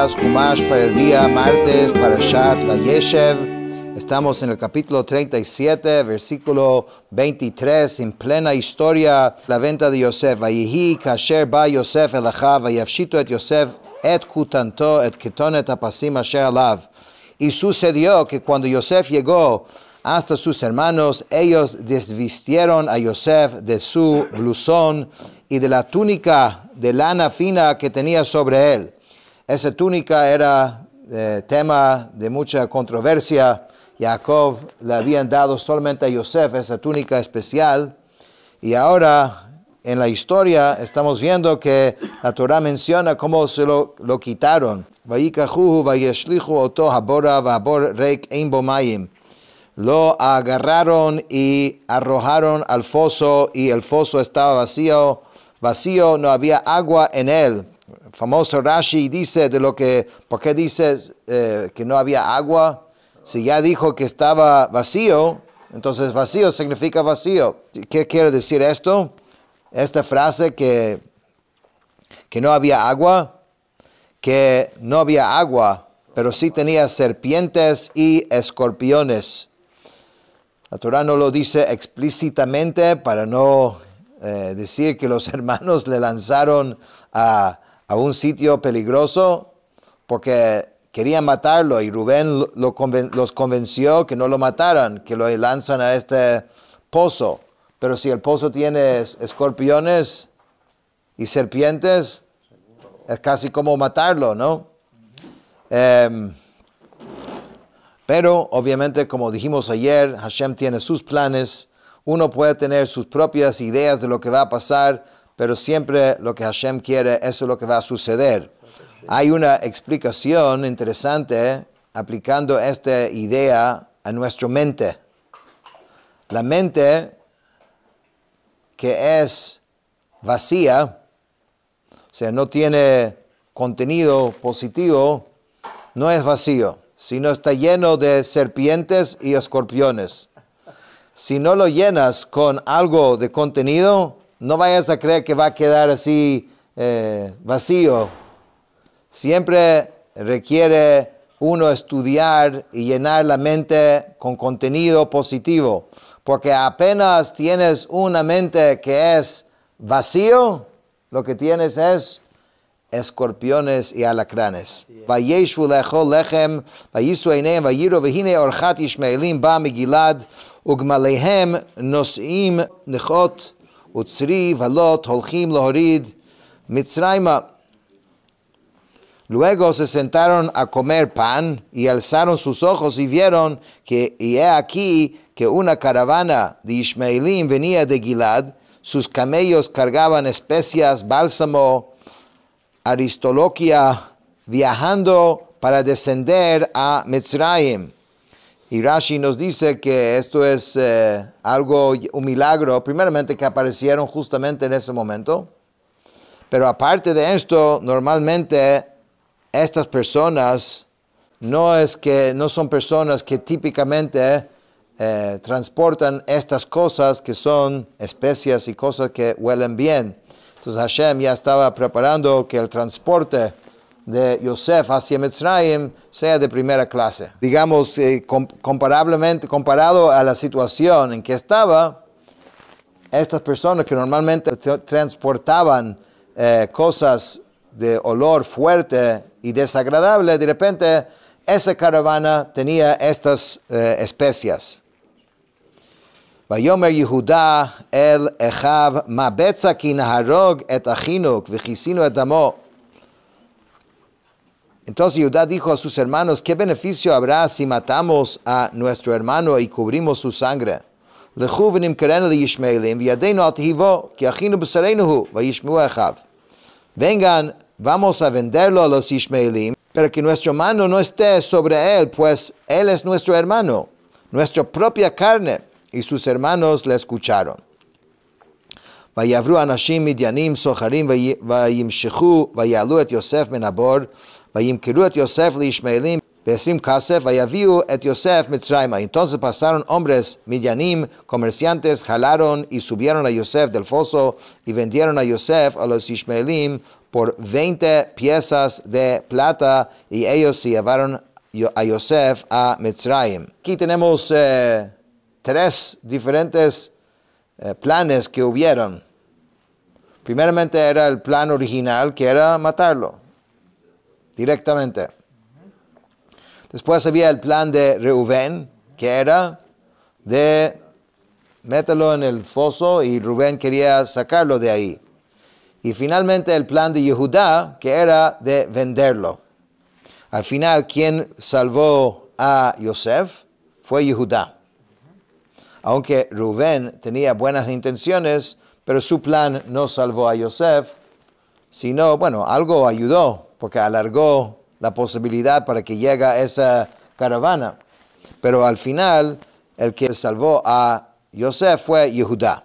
Ushas Kumash para el día martes, Parashat Vayeshev. Estamos en el capítulo 37, versículo 23, en plena historia, la venta de Yosef. Vayihi kasher ba Yosef el achav, vayafshito et Yosef et kutanto et ketonet apasim asher alav. Y sucedió que cuando Yosef llegó hasta sus hermanos, ellos desvistieron a Yosef de su blusón y de la túnica de lana fina que tenía sobre él. Esa túnica era tema de mucha controversia. Jacob le habían dado solamente a Yosef esa túnica especial. Y ahora en la historia estamos viendo que la Torah menciona cómo se lo quitaron. Vayikajuhu vayeshlichu oto habora vabor reik ein bo mayim. Lo agarraron y arrojaron al foso y el foso estaba vacío, no había agua en él. El famoso Rashi dice ¿por qué dices que no había agua? Si ya dijo que estaba vacío, entonces vacío significa vacío. ¿Qué quiere decir esto? Esta frase que no había agua, pero sí tenía serpientes y escorpiones. La Torah no lo dice explícitamente para no decir que los hermanos le lanzaron a un sitio peligroso porque querían matarlo y Rubén los convenció que no lo mataran, que lo lanzan a este pozo. Pero si el pozo tiene escorpiones y serpientes, es casi como matarlo, ¿no? Pero obviamente, como dijimos ayer, Hashem tiene sus planes. Uno puede tener sus propias ideas de lo que va a pasar, pero siempre lo que Hashem quiere, eso es lo que va a suceder. Hay una explicación interesante aplicando esta idea a nuestra mente. La mente que es vacía, o sea, no tiene contenido positivo, no es vacío, sino está lleno de serpientes y escorpiones. Si no lo llenas con algo de contenido, no vayas a creer que va a quedar así vacío. Siempre requiere uno estudiar y llenar la mente con contenido positivo, porque apenas tienes una mente que es vacío, lo que tienes es escorpiones y alacranes. Vayeshu lechol lechem, vayisu eineim, vayiru vehine orchat Ishmaelim ba megilad, ugmalehem nos'im nechot, utzri valot holchim lohorid mitzrayma. Luego se sentaron a comer pan y alzaron sus ojos y vieron que, y he aquí, que una caravana de Ishmaelim venía de Gilad, sus camellos cargaban especias, bálsamo, aristoloquia, viajando para descender a Mitzrayim. Y Rashi nos dice que esto es un milagro, primeramente que aparecieron justamente en ese momento, pero aparte de esto, normalmente estas personas no son personas que típicamente transportan estas cosas que son especias y cosas que huelen bien. Entonces Hashem ya estaba preparando que el transporte de Yosef hacia Mitzrayim sea de primera clase. Digamos, comparado a la situación en que estaba, estas personas que normalmente transportaban cosas de olor fuerte y desagradable, de repente esa caravana tenía estas especias. Vayomer Yehuda el Echav ma betza ki naharog et achinuk v'chisinu et damo. Entonces Judá dijo a sus hermanos, ¿qué beneficio habrá si matamos a nuestro hermano y cubrimos su sangre? Lechu v'nimkerenu liyishmaelim v'yadeinu al tehivo ki achinu b'sareinu hu v'yishmeu Echav. Vengan, vamos a venderlo a los Ishmaelim, pero que nuestro mano no esté sobre él, pues él es nuestro hermano, nuestra propia carne. Y sus hermanos le escucharon. Vayavru anashim midyanim socharim vayimshechu vayalu et Yosef ben Abor vayimkeru et Yosef liishmaelim be'esrim kasef vayaviu et Yosef mitzrayma. Entonces pasaron hombres midyanim, comerciantes, jalaron y subieron a Yosef del foso y vendieron a Yosef a los Ishmaelim por 20 piezas de plata y ellos se llevaron a Yosef a Mitzrayim. Aquí tenemos 3 diferentes planes que hubieron. Primeramente era el plan original, que era matarlo directamente. Después había el plan de Reubén, que era de meterlo en el foso y Rubén quería sacarlo de ahí. Y finalmente el plan de Yehudá, que era de venderlo. Al final, quien salvó a Yosef fue Yehudá. Aunque Rubén tenía buenas intenciones, pero su plan no salvó a Yosef, sino, algo ayudó, porque alargó la posibilidad para que llegue esa caravana. Pero al final, el que salvó a Yosef fue Yehudá.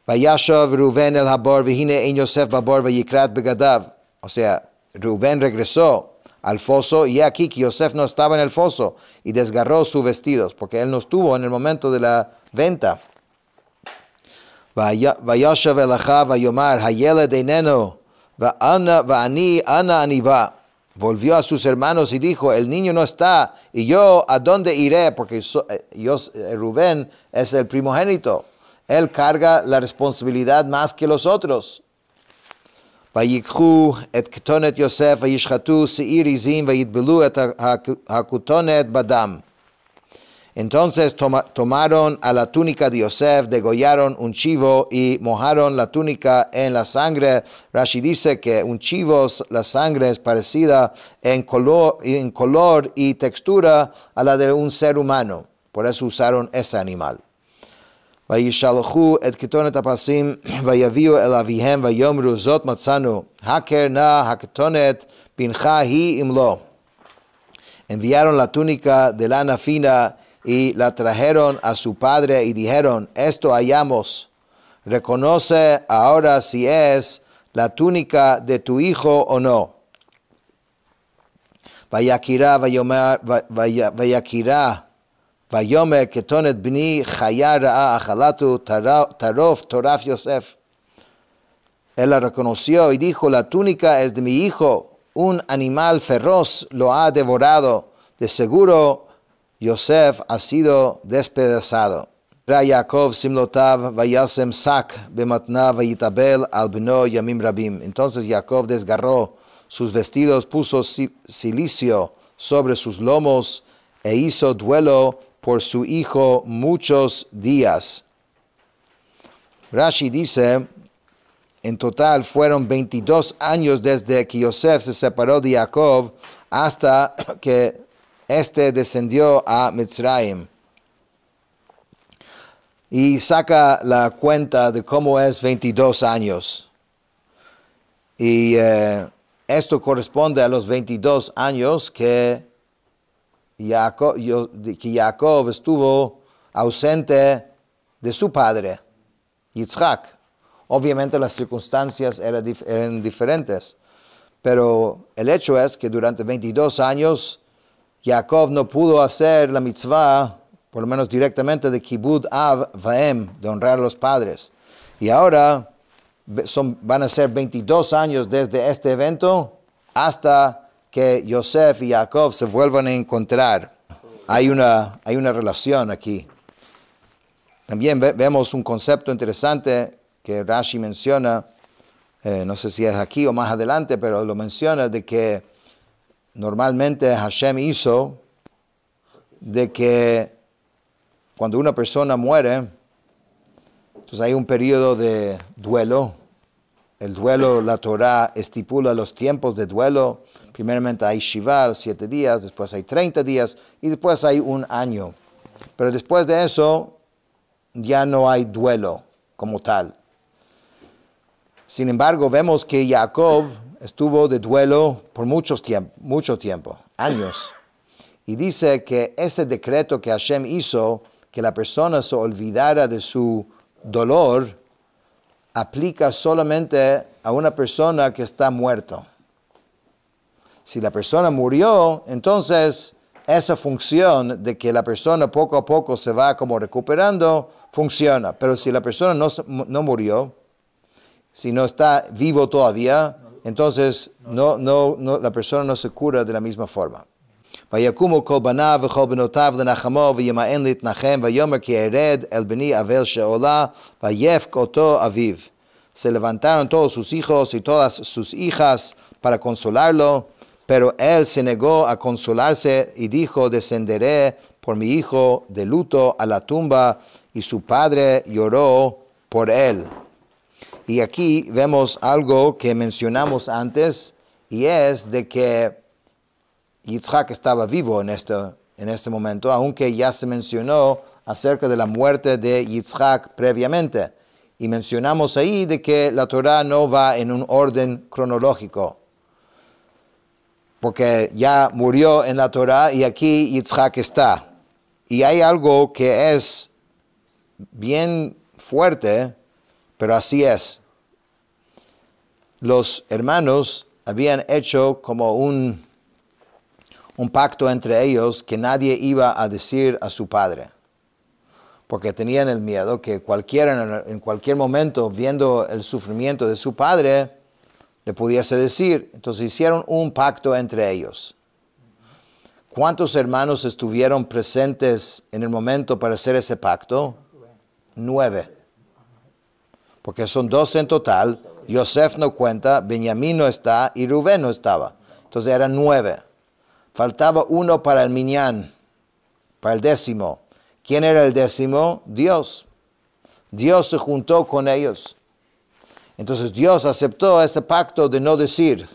Vayashav Reuben el Habor, vihine en Yosef babor vayikrat begadav. O sea, Reuben regresó al foso y aquí que Yosef no estaba en el foso y desgarró sus vestidos, porque él no estuvo en el momento de la venta. Vayashav el Achav vayomar hayeled eineno va'ani ana aniba. Volvió a sus hermanos y dijo, el niño no está, y yo ¿a dónde iré? Porque Rubén es el primogénito. Él carga la responsabilidad más que los otros. Vayikhu et ketonet Yosef vayishchatu seir izim vayitbelu et hakutonet badam. Entonces tomaron a la túnica de Yosef, degollaron un chivo y mojaron la túnica en la sangre. Rashi dice que un chivo, la sangre es parecida en color y textura a la de un ser humano. Por eso usaron ese animal. Vayishalchu et ketonet apasim vayaviu el avihem vayomru zot matzanu haker na haketonet pincha hi imlo. Enviaron la túnica de lana fina y la trajeron a su padre y dijeron, esto hallamos, reconoce ahora si es la túnica de tu hijo o no. Vayakira vayomer ketonet bni chaya ra'a achalatu tarof toraf Yosef. Él la reconoció y dijo, la túnica es de mi hijo, un animal feroz lo ha devorado, de seguro Yosef ha sido despedazado. Ra Yaakov simlotav vayasem sak bematna vayitabel al beno yamim rabim. Entonces Jacob desgarró sus vestidos, puso cilicio sobre sus lomos e hizo duelo por su hijo muchos días. Rashi dice, en total fueron 22 años desde que Yosef se separó de Jacob hasta que descendió a Mitzrayim. Y saca la cuenta de cómo es 22 años. Y esto corresponde a los 22 años que Jacob estuvo ausente de su padre, Yitzhak. Obviamente las circunstancias eran diferentes, pero el hecho es que durante 22 años Jacob no pudo hacer la mitzvah, por lo menos directamente, de Kibud Av Vaem, de honrar a los padres. Y ahora van a ser 22 años desde este evento hasta que Yosef y Jacob se vuelvan a encontrar. Hay una relación aquí. También vemos un concepto interesante que Rashi menciona, no sé si es aquí o más adelante, pero lo menciona, de que normalmente Hashem hizo de que cuando una persona muere, entonces hay un periodo de duelo. El duelo, la Torah estipula los tiempos de duelo. Primeramente hay Shiva, 7 días, después hay 30 días y después hay un año. Pero después de eso ya no hay duelo como tal. Sin embargo, vemos que Jacob estuvo de duelo por mucho tiempo, años. Y dice que ese decreto que Hashem hizo, que la persona se olvidara de su dolor, aplica solamente a una persona que está muerto. Si la persona murió, entonces esa función de que la persona poco a poco se va como recuperando, funciona. Pero si la persona no murió, si no está vivo todavía, entonces la persona no se cura de la misma forma. ויקומו כל בניו וכל בנותיו לנחמו וימאן להתנחם ויאמר כי ארד אל בני אבל שעולה ויבך אותו אביו. Se levantaron todos sus hijos y todas sus hijas para consolarlo, pero él se negó a consolarse y dijo, descenderé por mi hijo de luto a la tumba, y su padre lloró por él. Y aquí vemos algo que mencionamos antes, y es de que Yitzhak estaba vivo en este momento, aunque ya se mencionó acerca de la muerte de Yitzhak previamente. Y mencionamos ahí de que la Torah no va en un orden cronológico, porque ya murió en la Torah y aquí Yitzhak está. Y hay algo que es bien fuerte, pero así es. Los hermanos habían hecho como un pacto entre ellos que nadie iba a decir a su padre, porque tenían el miedo que cualquiera en cualquier momento, viendo el sufrimiento de su padre, le pudiese decir. Entonces hicieron un pacto entre ellos. ¿Cuántos hermanos estuvieron presentes en el momento para hacer ese pacto? 9. Porque son 12 en total. Yosef no cuenta, Benjamín no está y Rubén no estaba. Entonces eran 9. Faltaba uno para el minyan, para el 10º. ¿Quién era el 10º? Dios. Dios se juntó con ellos. Entonces Dios aceptó ese pacto de no decir.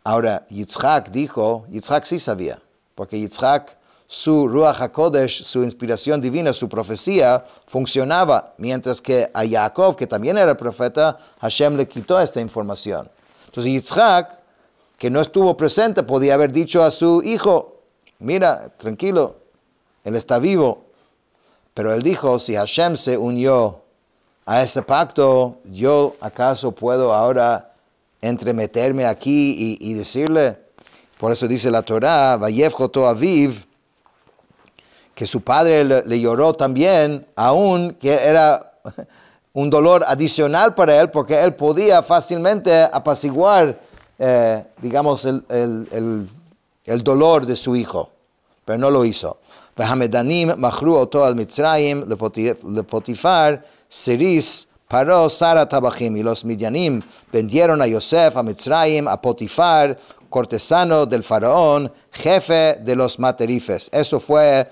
Ahora, Yitzhak sí sabía, porque Yitzhak, su Ruach HaKodesh, su inspiración divina, su profecía, funcionaba, mientras que a Jacob, que también era profeta, Hashem le quitó esta información. Entonces Yitzhak, que no estuvo presente, podía haber dicho a su hijo, mira, tranquilo, él está vivo. Pero él dijo, si Hashem se unió a ese pacto, ¿yo acaso puedo ahora entremeterme aquí y decirle? Por eso dice la Torah, Vayevch oto aviv, que su padre le lloró también, aun que era un dolor adicional para él, porque él podía fácilmente apaciguar, digamos, el dolor de su hijo, pero no lo hizo. והמדנים מכרו אותו על מצרים לפוטיפר, סיריס, פרעה, שר הטבחים. Y los midianim vendieron a Yosef a Mitzrayim, a Potifar, cortesano del faraón, jefe de los materifes. Eso fue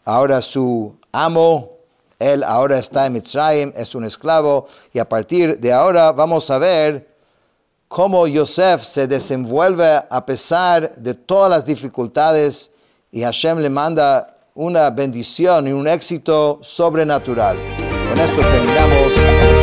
ahora su amo. Él ahora está en Mitzrayim, es un esclavo. Y a partir de ahora vamos a ver cómo Yosef se desenvuelve a pesar de todas las dificultades, y Hashem le manda una bendición y un éxito sobrenatural. Con esto terminamos.